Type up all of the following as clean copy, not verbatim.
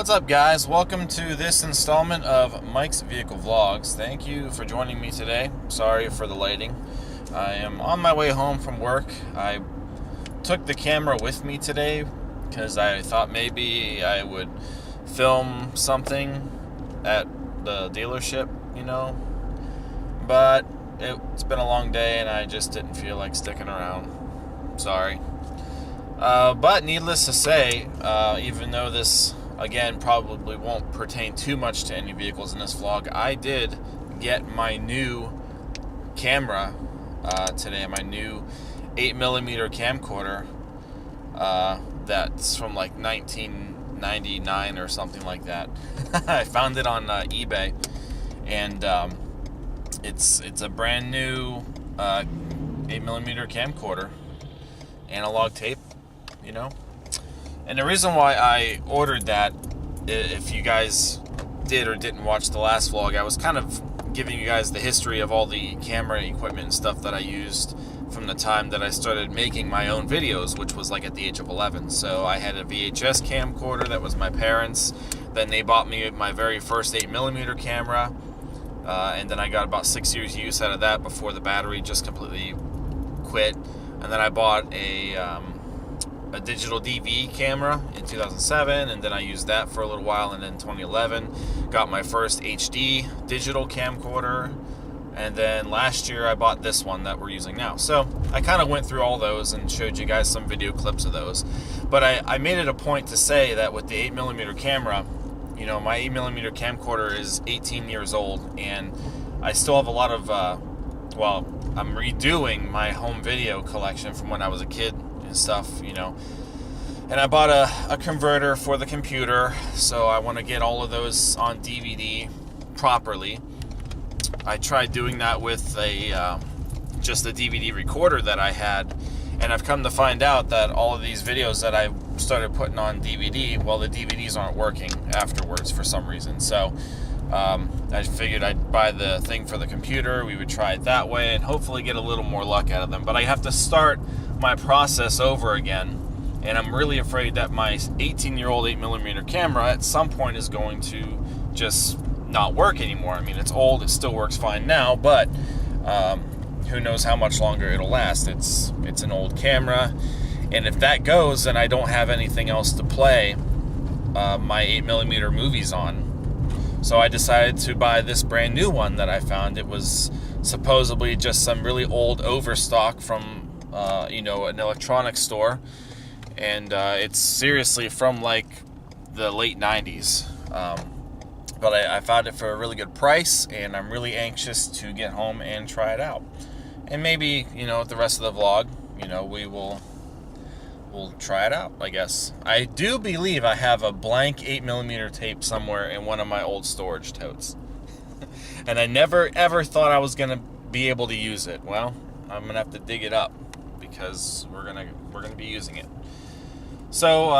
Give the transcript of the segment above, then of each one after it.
What's up, guys? Welcome to this installment of Mike's Vehicle Vlogs. Thank you for joining me today. Sorry for the lighting. I am on my way home from work. I took the camera with me today because I thought maybe I would film something at the dealership, but it's been a long day and I just didn't feel like sticking around. Sorry. But needless to say, even though this again probably won't pertain too much to any vehicles in this vlog, I did get my new camera today, my new 8mm camcorder that's from like 1999 or something like that. I found it on eBay, and it's a brand new 8mm camcorder, analog tape, And the reason why I ordered that, if you guys did or didn't watch the last vlog, I was kind of giving you guys the history of all the camera equipment and stuff that I used from the time that I started making my own videos, which was like at the age of 11. So I had a VHS camcorder that was my parents'. Then they bought me my very first 8mm camera, and then I got about 6 years use out of that before the battery just completely quit. And then I bought a digital DV camera in 2007, and then I used that for a little while, and then 2011 got my first HD digital camcorder, and then last year I bought this one that we're using now. So I kind of went through all those and showed you guys some video clips of those, but I made it a point to say that with the 8mm camera, my 8mm camcorder is 18 years old, and I still have a lot of I'm redoing my home video collection from when I was a kid and stuff, and I bought a converter for the computer, so I want to get all of those on DVD properly. I tried doing that with just a DVD recorder that I had, and I've come to find out that all of these videos that I started putting on DVD, well, the DVDs aren't working afterwards for some reason. So I figured I'd buy the thing for the computer. We would try it that way and hopefully get a little more luck out of them. But I have to start my process over again, and I'm really afraid that my 18-year-old 8mm camera at some point is going to just not work anymore. I mean, it's old, it still works fine now, but who knows how much longer it'll last. It's an old camera, and if that goes, then I don't have anything else to play my 8mm movies on. So I decided to buy this brand new one that I found. It was supposedly just some really old overstock from an electronics store, and it's seriously from like the late 90s. But I found it for a really good price, and I'm really anxious to get home and try it out. And maybe, the rest of the vlog, we'll try it out, I guess. I do believe I have a blank 8mm tape somewhere in one of my old storage totes. And I never ever thought I was going to be able to use it. Well, I'm going to have to dig it up because we're going to be using it. So,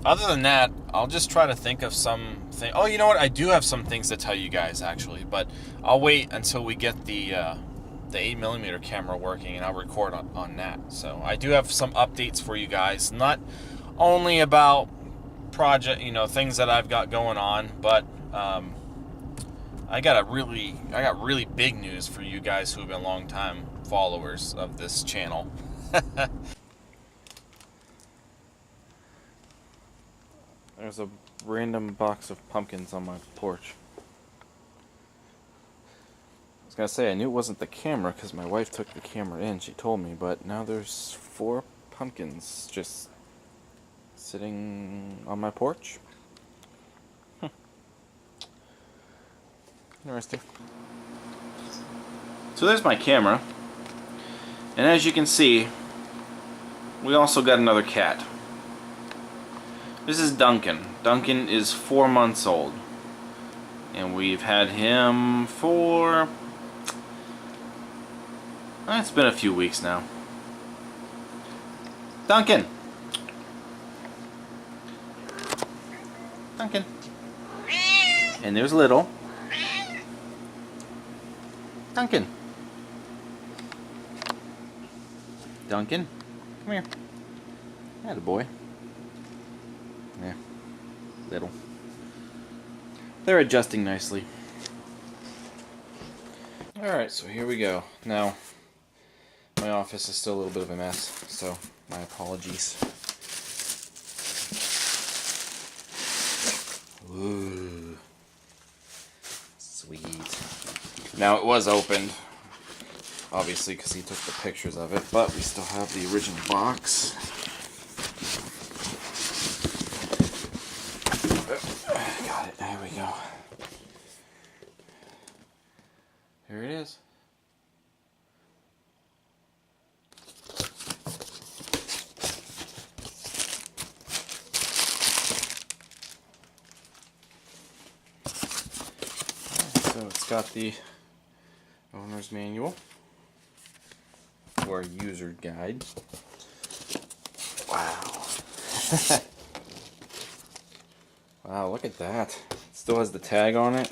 other than that, I'll just try to think of something. Oh, you know what? I do have some things to tell you guys, actually, but I'll wait until we get the 8mm camera working, and I'll record on that. So I do have some updates for you guys, not only about project, things that I've got going on, but I got really big news for you guys who have been long time followers of this channel. There's a random box of pumpkins on my porch. I was gonna say, I knew it wasn't the camera because my wife took the camera in, she told me, but now there's 4 pumpkins just sitting on my porch. Interesting. So there's my camera, and as you can see, we also got another cat. This is Duncan. Duncan is 4 months old, and we've had him for it's been a few weeks now. Duncan! Duncan! And there's Little. Duncan! Duncan, come here. Atta boy. Yeah. they're adjusting nicely. Alright, so here we go. Now, my office is still a little bit of a mess, so my apologies. Ooh. Sweet. Now, it was opened, obviously, because he took the pictures of it, but we still have the original box. Got it, there we go. Here it is. So it's got the owner's manual or user guide. Wow. Wow, look at that. It still has the tag on it.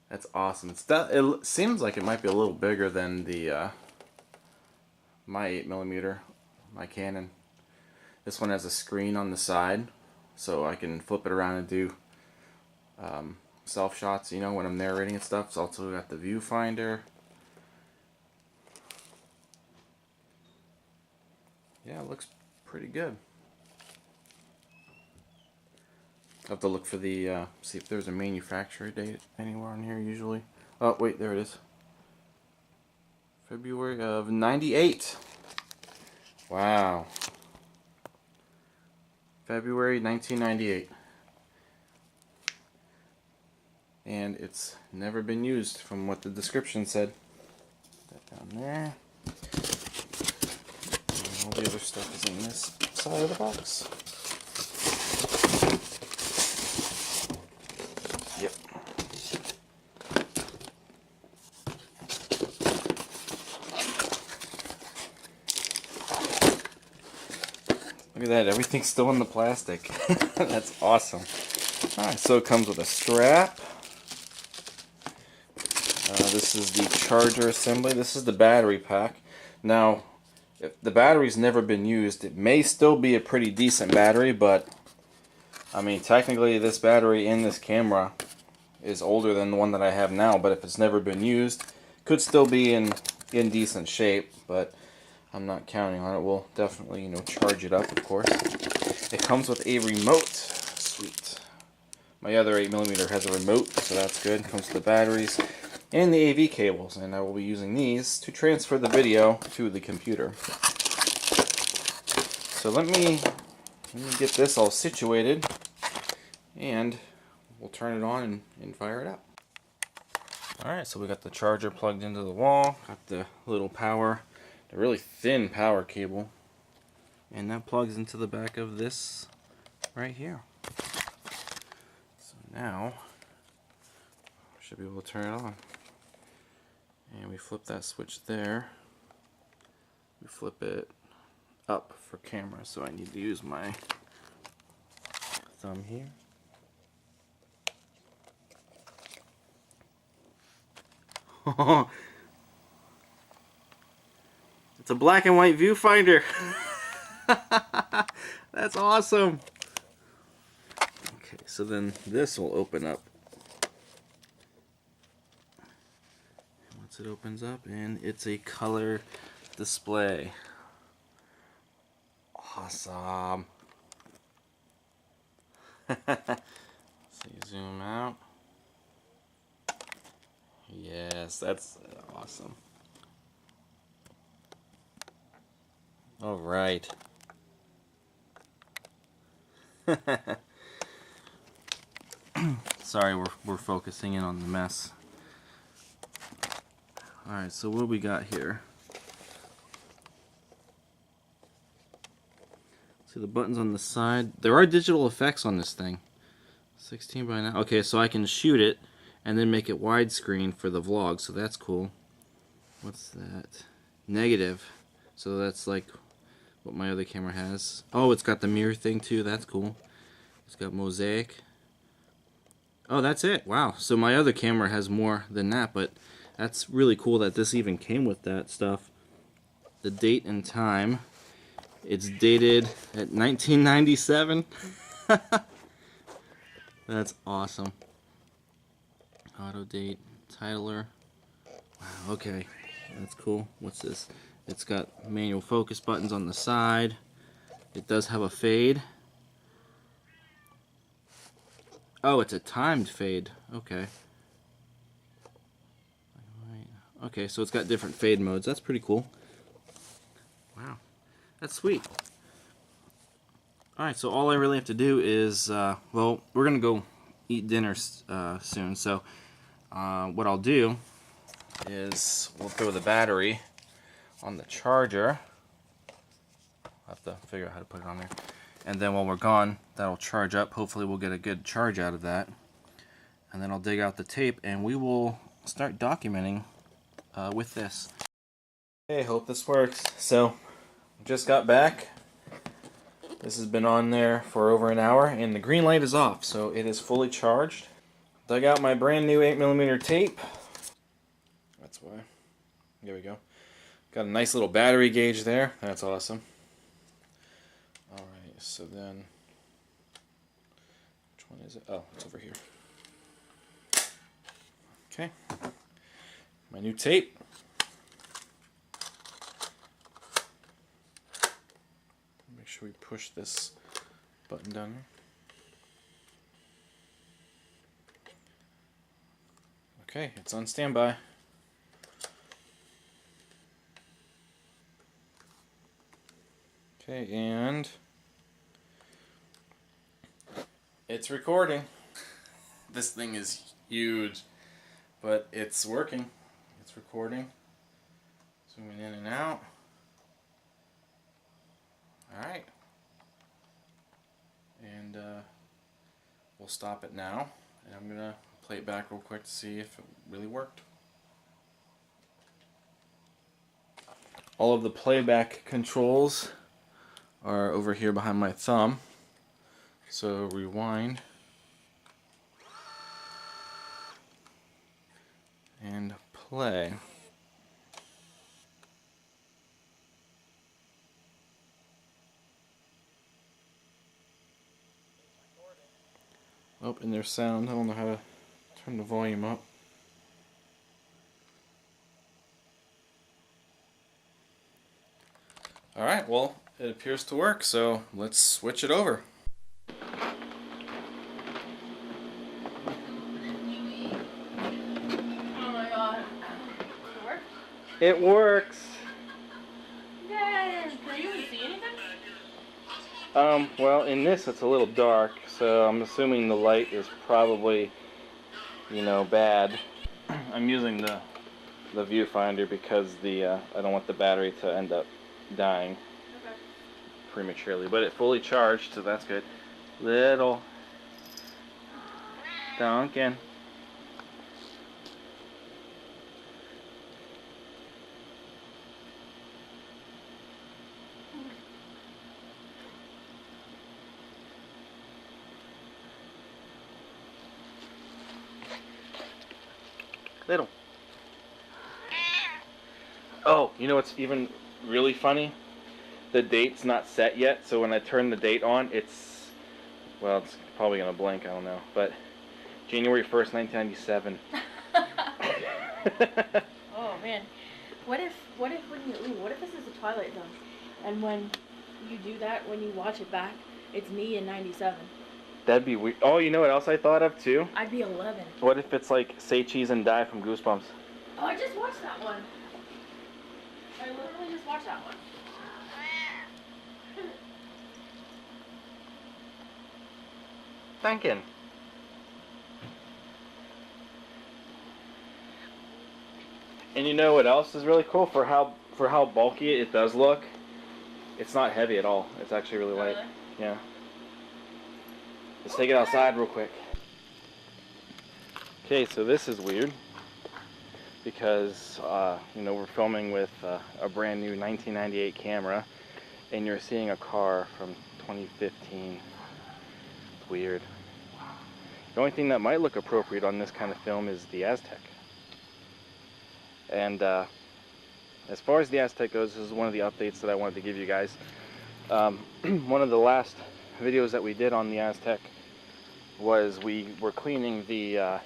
That's awesome. It seems like it might be a little bigger than the my 8mm, my Canon. This one has a screen on the side, so I can flip it around and do self shots, you know, when I'm narrating and stuff. It's also got the viewfinder. Yeah, it looks pretty good. I have to look for the see if there's a manufacturer date anywhere on here. Usually, oh wait, there it is. February of '98. Wow. February 1998. And it's never been used from what the description said. Put that down there. And all the other stuff is in this side of the box. Yep. Look at that, everything's still in the plastic. That's awesome. Alright, so it comes with a strap. This is the charger assembly. This is the battery pack. Now, if the battery's never been used, it may still be a pretty decent battery, but I mean, technically this battery in this camera is older than the one that I have now, but if it's never been used, it could still be in decent shape, but I'm not counting on it. We'll definitely, you know, charge it up, of course. It comes with a remote. Sweet. My other 8mm has a remote, so that's good. It comes with the batteries and the AV cables, and I will be using these to transfer the video to the computer. So let me get this all situated, and we'll turn it on and fire it up. Alright, so we got the charger plugged into the wall, got the little power, the really thin power cable, and that plugs into the back of this right here. So now, I should be able to turn it on. And we flip that switch there. We flip it up for camera, so I need to use my thumb here. It's a black and white viewfinder. That's awesome. Okay, so then this will open up. Once it opens up, and it's a color display. Awesome. So you zoom out. Yes, that's awesome. All right. Sorry, we're focusing in on the mess. All right, so what do we got here? See the buttons on the side. There are digital effects on this thing. 16 by 9. Okay, so I can shoot it and then make it widescreen for the vlog, so that's cool. What's that? Negative. So that's like what my other camera has. Oh, it's got the mirror thing too. That's cool. It's got mosaic. Oh, that's it. Wow. So my other camera has more than that, but that's really cool that this even came with that stuff. the date and time. It's dated at 1997. That's awesome. Auto date, titler. Wow, okay, that's cool. What's this? It's got manual focus buttons on the side. It does have a fade. Oh, it's a timed fade. Okay. Okay, so it's got different fade modes. That's pretty cool. Wow, that's sweet. Alright, so all I really have to do is, well, we're going to go eat dinner soon. So what I'll do is we'll throw the battery on the charger. I'll have to figure out how to put it on there. And then while we're gone, that'll charge up. Hopefully we'll get a good charge out of that. And then I'll dig out the tape and we will start documenting with this. Hey, hope this works. So, just got back. This has been on there for over an hour and the green light is off, so it is fully charged. Dug out my brand new 8mm tape. That's why. There we go. Got a nice little battery gauge there. That's awesome. Alright, so then, which one is it? Oh, it's over here. Okay. My new tape. Make sure we push this button down here. Okay, it's on standby. Okay, and it's recording. This thing is huge, but it's working. It's recording. Zooming in and out. Alright. And we'll stop it now. And I'm going to play it back real quick to see if it really worked. All of the playback controls are over here behind my thumb. So rewind. And play. Oh, and there's sound. I don't know how to turn the volume up. Alright, well, it appears to work, so let's switch it over. Oh my god. Does it work? It works! Yay! Can you even see anything? Well, in this it's a little dark, so I'm assuming the light is probably, you know, bad. I'm using the viewfinder because I don't want the battery to end up dying prematurely, but it fully charged, so that's good. Little Duncan. Little. Oh, you know what's even really funny? The date's not set yet, so when I turn the date on, it's, well, it's probably gonna blink, I don't know, but January 1st, 1997. Oh man. What if this is the Twilight Zone? And when you do that, when you watch it back, it's me in 97. That'd be weird. Oh, you know what else I thought of too? I'd be 11. What if it's like Say Cheese and Die from Goosebumps? Oh, I just watched that one. I literally just watched that one. Duncan. And you know what else is really cool for how bulky it does look? It's not heavy at all. It's actually really light. Really? Yeah. Let's take it outside real quick. Okay, so this is weird because you know, we're filming with a brand new 1998 camera, and you're seeing a car from 2015. It's weird. The only thing that might look appropriate on this kind of film is the Aztec. And as far as the Aztec goes, this is one of the updates that I wanted to give you guys. One of the last videos that we did on the Aztec was we were cleaning the,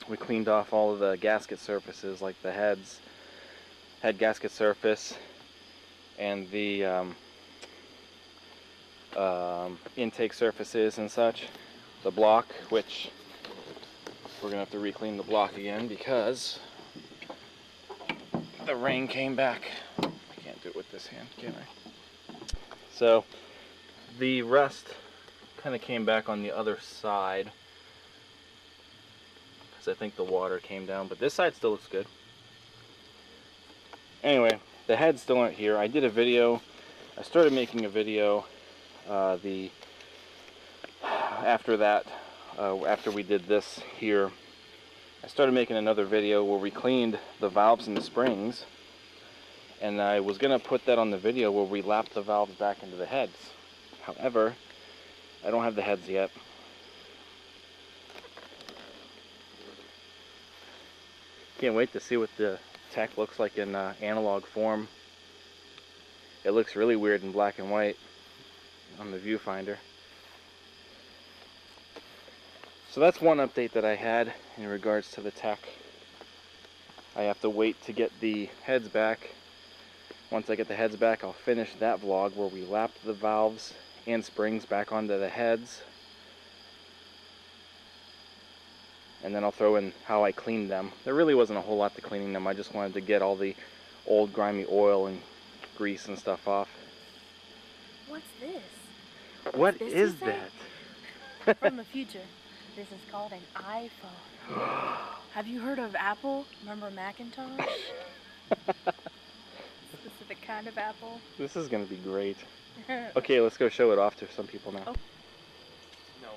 we cleaned off all of the gasket surfaces, like the head gasket surface and the intake surfaces and such. The block, which we're gonna have to re-clean the block again because the rain came back. I can't do it with this hand, can I? So the rust kind of came back on the other side because I think the water came down, but this side still looks good. Anyway, the heads still aren't here. I did a video. I started making a video after that, after we did this here. I started making another video where we cleaned the valves and the springs, and I was gonna put that on the video where we lapped the valves back into the heads. However, I don't have the heads yet. Can't wait to see what the tech looks like in analog form. It looks really weird in black and white on the viewfinder. So that's one update that I had in regards to the tech. I have to wait to get the heads back. Once I get the heads back, I'll finish that vlog where we lapped the valves and springs back onto the heads. And then I'll throw in how I cleaned them. There really wasn't a whole lot to cleaning them. I just wanted to get all the old grimy oil and grease and stuff off. What's this? What this is you say? that? From the future. This is called an iPhone. Have you heard of Apple? Remember Macintosh? Specific kind of Apple. This is gonna be great. Okay, let's go show it off to some people now. Oh. No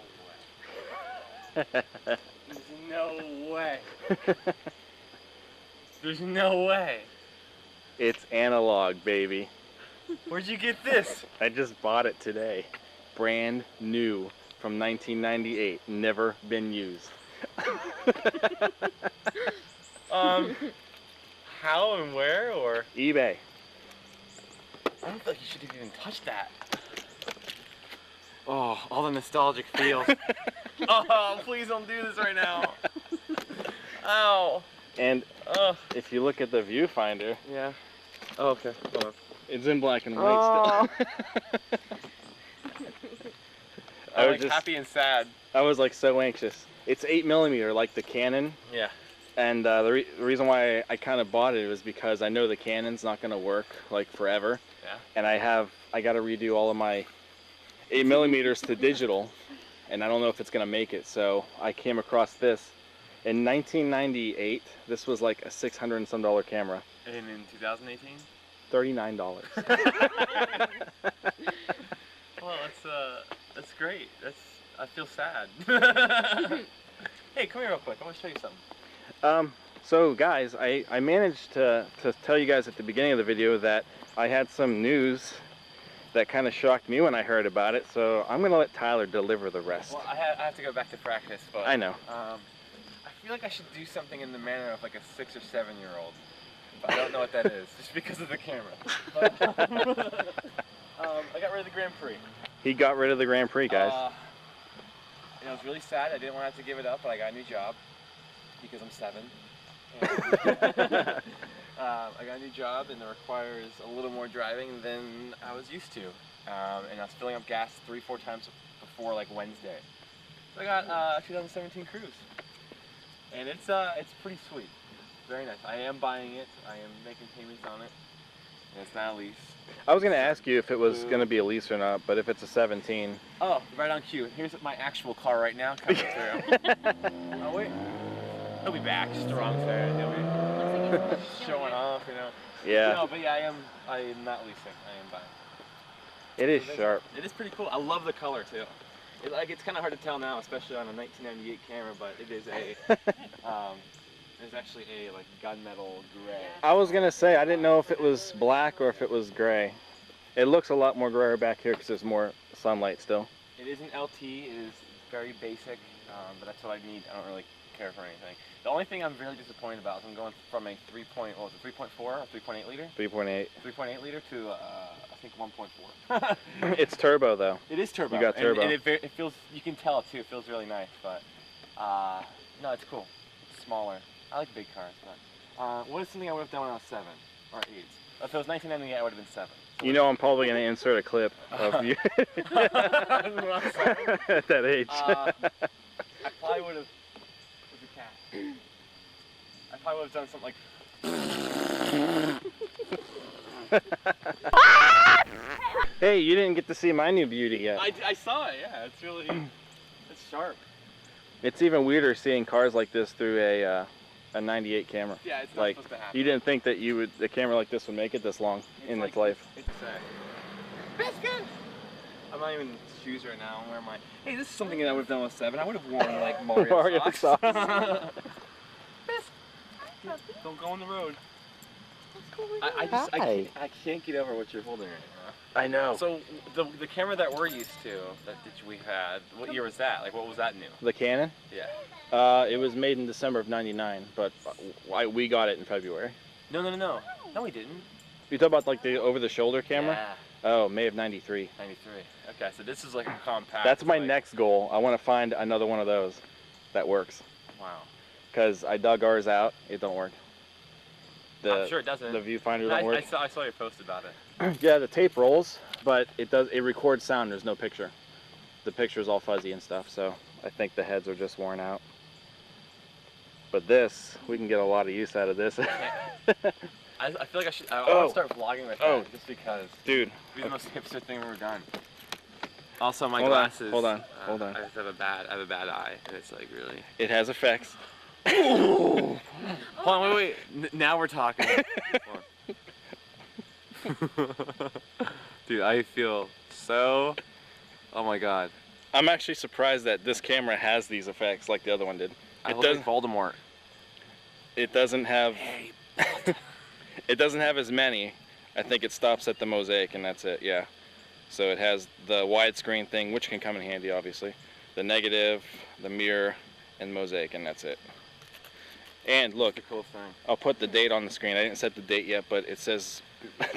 way. There's no way. There's no way. It's analog, baby. Where'd you get this? I just bought it today. Brand new from 1998. Never been used. How and where, or? eBay. I don't think you should have even touched that. Oh, all the nostalgic feels. Oh, please don't do this right now. Ow. And if you look at the viewfinder, Yeah. Oh, okay. Hold on. it's in black and white still. I'm like happy and sad. I was like so anxious. It's 8mm like the Canon. Yeah. And the reason why I kind of bought it was because I know the Canon's not going to work like forever. Yeah. And I got to redo all of my 8mm to digital, and I don't know if it's going to make it. So I came across this in 1998. This was like a $600 and some camera. And in 2018? $39. Well, that's great. I feel sad. Hey, come here real quick. I want to show you something. So guys, I managed to tell you guys at the beginning of the video that I had some news that kind of shocked me when I heard about it, so I'm going to let Tyler deliver the rest. Well, I have to go back to practice, but I know. I feel like I should do something in the manner of like a 6 or 7-year-old. But I don't know what that is, just because of the camera. But, I got rid of the Grand Prix. He got rid of the Grand Prix, guys. And I was really sad. I didn't want to have to give it up, but I got a new job because I'm 7. And, I got a new job, and it requires a little more driving than I was used to. And I was filling up gas 3-4 times before like Wednesday. So I got a 2017 Cruise, and it's pretty sweet. Very nice. I am buying it. I am making payments on it. And it's not a lease. I was going to ask you if it was going to be a lease or not, but if it's a 17. Oh, right on cue. Here's my actual car right now coming through. Oh, wait. He'll be back. Just the wrong side. He'll be showing off, you know. Yeah. No, but yeah, I am not leasing. I am buying. It is sharp. It is pretty cool. I love the color, too. It's kind of hard to tell now, especially on a 1998 camera, but it is there's actually a like gunmetal gray. I was going to say, I didn't know if it was black or if it was gray. It looks a lot more grayer back here because there's more sunlight still. It is an LT. It is very basic, but that's what I need. I don't really care for anything. The only thing I'm really disappointed about is I'm going from a 3.4 or 3.8 liter? 3.8. 3.8 liter to I think 1.4. It's turbo though. It is turbo. You got turbo. And it feels, you can tell it too, it feels really nice, but no, it's cool. It's smaller. I like big cars, but what is something I would have done when I was 7 or 8? If it was 1998, I would have been 7. So you know I'm probably going to insert a clip of you at that age. I probably would have, what's a cat? I probably would have done something like Hey, you didn't get to see my new beauty yet. I saw it, yeah, it's really, it's sharp. It's even weirder seeing cars like this through a 98 camera. Yeah, it's not like, supposed to happen. you didn't think that a camera like this would make it this long in like, its life. It's biscuit! I'm not even in shoes right now. I'm wearing my, hey, this is something that I would have done with 7. I would have worn like Mario socks. Don't go on the road. I can't get over what you're holding right now. I know. So the camera that we're used to, that we had, what year was that? Like, what was that new? The Canon? Yeah. It was made in December of '99, but we got it in February. No, we didn't. You talk about like the over-the-shoulder camera? Yeah. Oh, May of '93. 93. Okay, so this is like a compact. That's my like, next goal. I want to find another one of those that works. Wow. Because I dug ours out, it don't work. I'm sure it doesn't. The viewfinder don't work. I saw your post about it. Yeah, the tape rolls, but it records sound. There's no picture. The picture's all fuzzy and stuff, so I think the heads are just worn out. But this, we can get a lot of use out of this. I feel like I want to start vlogging with that just because. Dude. It'd be the most hipster thing we've ever done. Also, my Hold glasses. Hold on. I just have a bad eye, and it's like really. It has effects. Hold on, wait. Now we're talking. Dude, I feel so. Oh my god. I'm actually surprised that this camera has these effects like the other one did. It doesn't. Voldemort. It doesn't have. It doesn't have as many. I think it stops at the mosaic and that's it. Yeah. So it has the widescreen thing, which can come in handy, obviously. The negative, the mirror, and mosaic, and that's it. And look, that's a cool thing. I'll put the date on the screen. I didn't set the date yet, but it says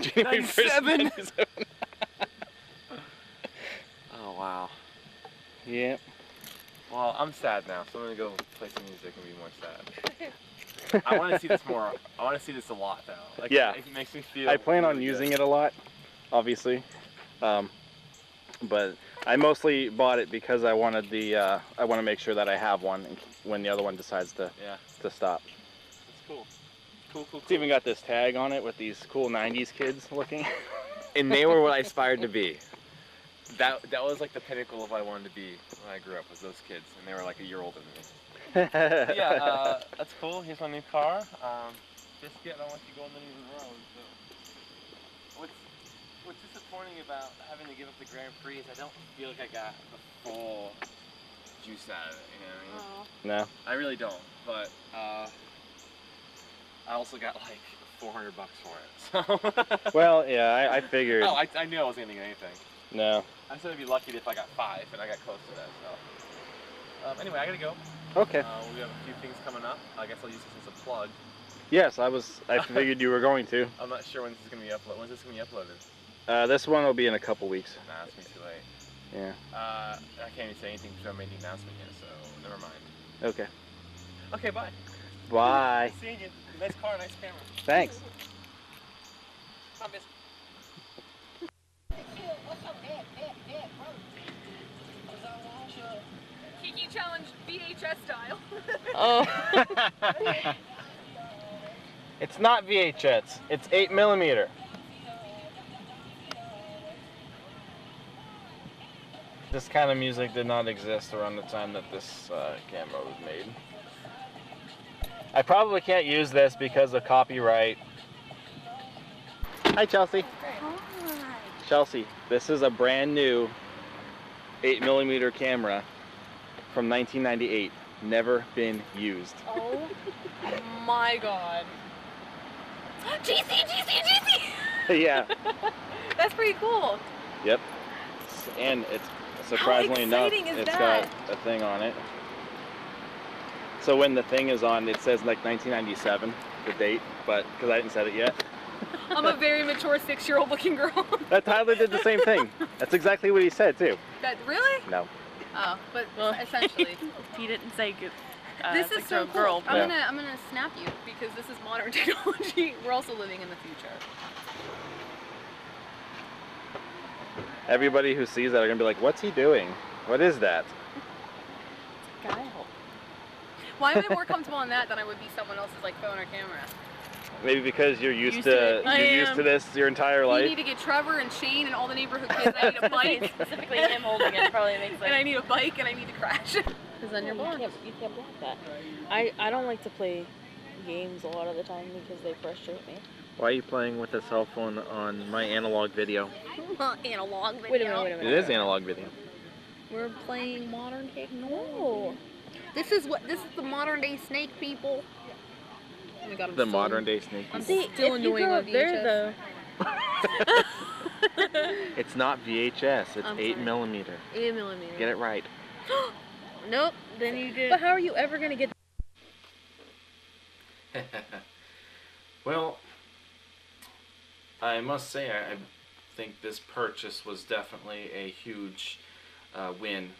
January 1st, 97. Oh wow. Yep. Well, I'm sad now, so I'm gonna go play some music and be more sad. I want to see this more. I want to see this a lot, though. Like, yeah. It makes me feel. I plan on really using good. it a lot, obviously, but I mostly bought it because I wanted the. I want to make sure that I have one when the other one decides to stop. That's cool. Cool. It's even got this tag on it with these cool '90s kids looking. And they were what I aspired to be. That was like the pinnacle of what I wanted to be when I grew up, was those kids, and they were like a year older than me. But yeah, that's cool. Here's my new car. Biscuit, I don't want you going any of the road. So. What's disappointing about having to give up the Grand Prix is I don't feel like I got the full juice out of it. You know what I mean? No. I really don't. But I also got like $400 for it. So. Well, yeah, I figured. Oh, I knew I wasn't gonna get anything. No. I said I'd be lucky if I got 5, and I got close to that. So. Anyway, I gotta go. Okay. We have a few things coming up. I guess I'll use this as a plug. Yes, I figured you were going to. I'm not sure when this is gonna be uploaded. When's this gonna be uploaded? This one will be in a couple weeks. Nah, it's gonna be too late. Yeah. I can't even say anything because I haven't made the announcement yet, so never mind. Okay. Okay, bye. Bye. Seeing you. Nice car, nice camera. Thanks. Come on, miss. Kiki challenge VHS style. Oh. It's not VHS. It's 8mm. This kind of music did not exist around the time that this camera was made. I probably can't use this because of copyright. Hi, Chelsea. Hi. Chelsea, this is a brand new 8mm camera from 1998. Never been used. Oh my god. GC! Yeah. That's pretty cool. Yep. And it's surprisingly enough, exciting is it's that? got a thing on it. So when the thing is on, it says like 1997, the date, but because I didn't set it yet. I'm a very mature 6-year-old looking girl. That Tyler did the same thing. That's exactly what he said too. That really? No. Oh, but essentially. He didn't say good. This is so cool. girl. I'm gonna snap you because this is modern technology. We're also living in the future. Everybody who sees that are gonna be like, "What's he doing? What is that?" Guile. Why am I more comfortable on that than I would be someone else's like phone or camera? Maybe because you're used Used to it. you're used to this your entire life. You need to get Trevor and Shane and all the neighborhood kids. I need a bike. Specifically him holding it probably makes sense. And I need a bike and I need to crash. Because then you're blocked. You can't block that. I don't like to play games a lot of the time because they frustrate me. Why are you playing with a cell phone on my analog video? Analog video. Wait a minute. It is analog video. We're playing modern technology. No. This is the modern day Snake, people. Oh my God, I'm The still- modern day Snake. I'm See, still if you annoying go on up there VHS. though. It's not VHS. It's I'm 8mm. 8mm. Get it right. Nope. Then you did. But how are you ever gonna get? Well, I must say I think this purchase was definitely a huge win.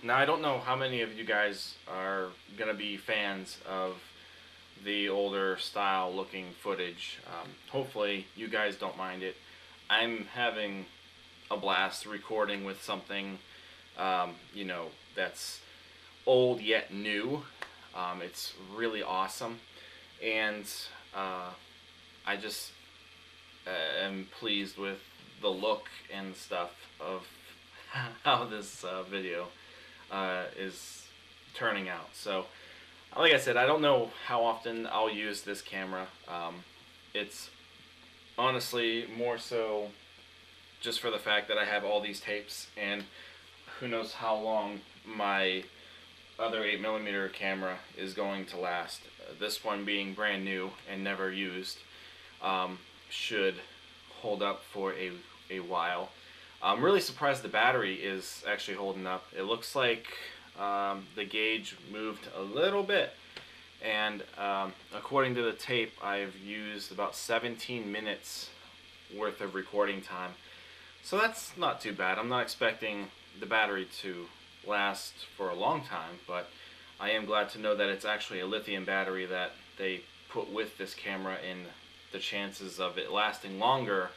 Now I don't know how many of you guys are gonna be fans of the older style looking footage. Hopefully you guys don't mind it. I'm having a blast recording with something you know, that's old yet new. It's really awesome, and I just am pleased with the look and stuff of how this video is turning out. So like I said, I don't know how often I'll use this camera. It's honestly more so just for the fact that I have all these tapes, and who knows how long my other 8mm camera is going to last. This one being brand new and never used should hold up for a while. I'm really surprised the battery is actually holding up. It looks like the gauge moved a little bit, and according to the tape I've used about 17 minutes worth of recording time, so that's not too bad. I'm not expecting the battery to last for a long time, but I am glad to know that it's actually a lithium battery that they put with this camera, and the chances of it lasting longer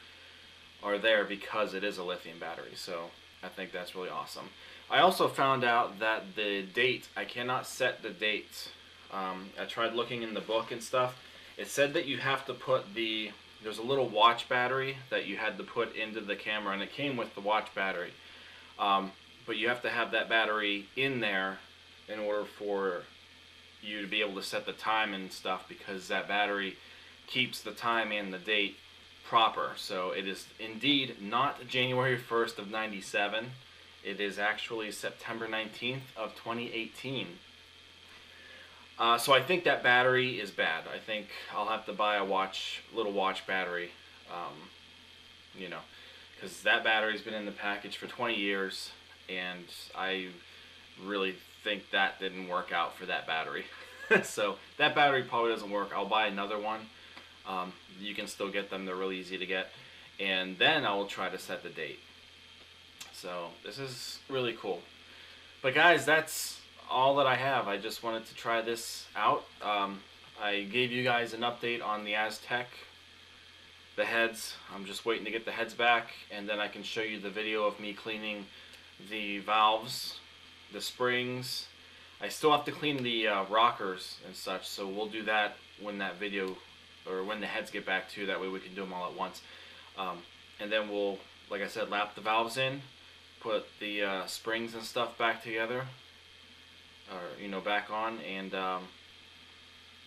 are there because it is a lithium battery. So I think that's really awesome. I also found out that the date, I cannot set the date. I tried looking in the book and stuff. It said that you have to put there's a little watch battery that you had to put into the camera, and it came with the watch battery. But you have to have that battery in there in order for you to be able to set the time and stuff, because that battery keeps the time and the date proper. So it is indeed not January 1st of 97. It is actually September 19th of 2018. So I think that battery is bad. I think I'll have to buy a little watch battery, you know, because that battery's been in the package for 20 years, and I really think that didn't work out for that battery. So that battery probably doesn't work. I'll buy another one. You can still get them. They're really easy to get. And then I will try to set the date. So this is really cool. But guys, that's all that I have. I just wanted to try this out. I gave you guys an update on the Aztec, the heads. I'm just waiting to get the heads back, and then I can show you the video of me cleaning the valves, the springs. I still have to clean the rockers and such, so we'll do that when that video, or when the heads get back too. That way we can do them all at once. And then we'll, like I said, lap the valves in, put the springs and stuff back together, or you know, back on, and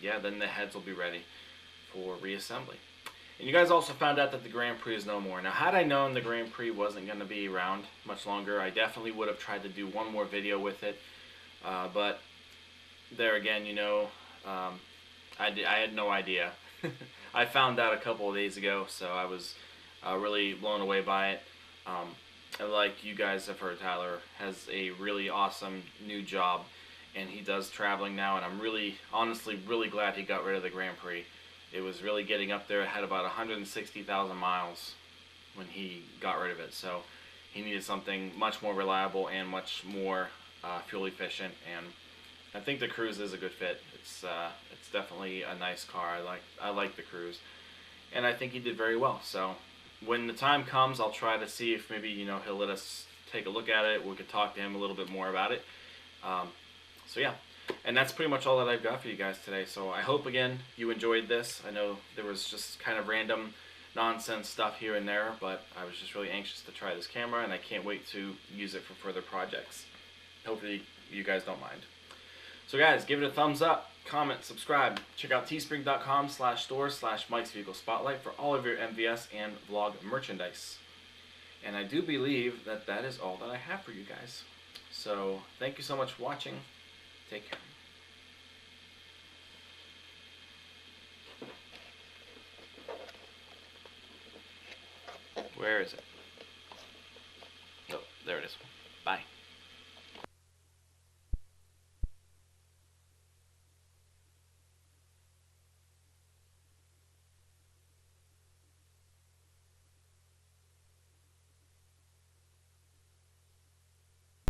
yeah, then the heads will be ready for reassembly. And you guys also found out that the Grand Prix is no more. Now, had I known the Grand Prix wasn't going to be around much longer, I definitely would have tried to do one more video with it. But there again, you know, I had no idea. I found out a couple of days ago, so I was really blown away by it. And like you guys have heard, Tyler has a really awesome new job, and he does traveling now, and I'm really, honestly, really glad he got rid of the Grand Prix. It was really getting up there. It had about 160,000 miles when he got rid of it, so he needed something much more reliable and much more fuel efficient, and I think the Cruze is a good fit. It's definitely a nice car. I like the Cruze, and I think he did very well. So when the time comes, I'll try to see if maybe he'll let us take a look at it. We could talk to him a little bit more about it. So yeah, and that's pretty much all that I've got for you guys today. So I hope again you enjoyed this. I know there was just kind of random nonsense stuff here and there, but I was just really anxious to try this camera, and I can't wait to use it for further projects. Hopefully you guys don't mind. So guys, give it a thumbs up, comment, subscribe. Check out teespring.com/store/Mike's Vehicle Spotlight for all of your MVS and vlog merchandise. And I do believe that that is all that I have for you guys. So thank you so much for watching. Take care. Where is it? Oh, there it is. Bye.